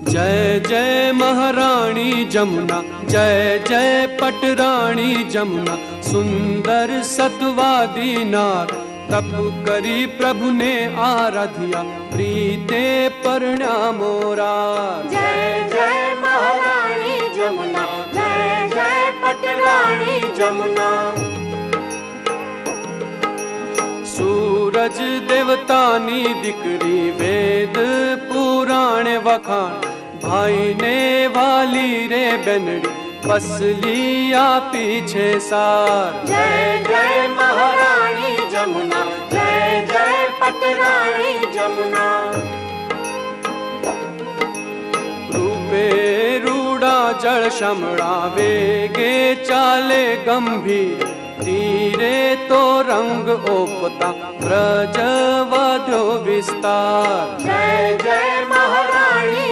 जय जय महारानी जमुना, जय जय पटरानी जमुना, सुंदर सतवादी नार, तप करी प्रभु ने आराध्या, प्रीते परण्या मोरा। जय जय महारानी जमुना, जय जय पटरानी जमुना। सूरज देवतानी दिकरी, वेद पुराण वखाण, भाई ने वाली रे बेनड़ी, पसलिया पीछे सार। जय जय महारानी जमुना, जय जय पटरानी जमुना। रूपे रूड़ा जल शमड़ा, वेगे चाले गंभीर, तीरे तो रंग ओपता, ब्रज वधो विस्तार। जय जय महारानी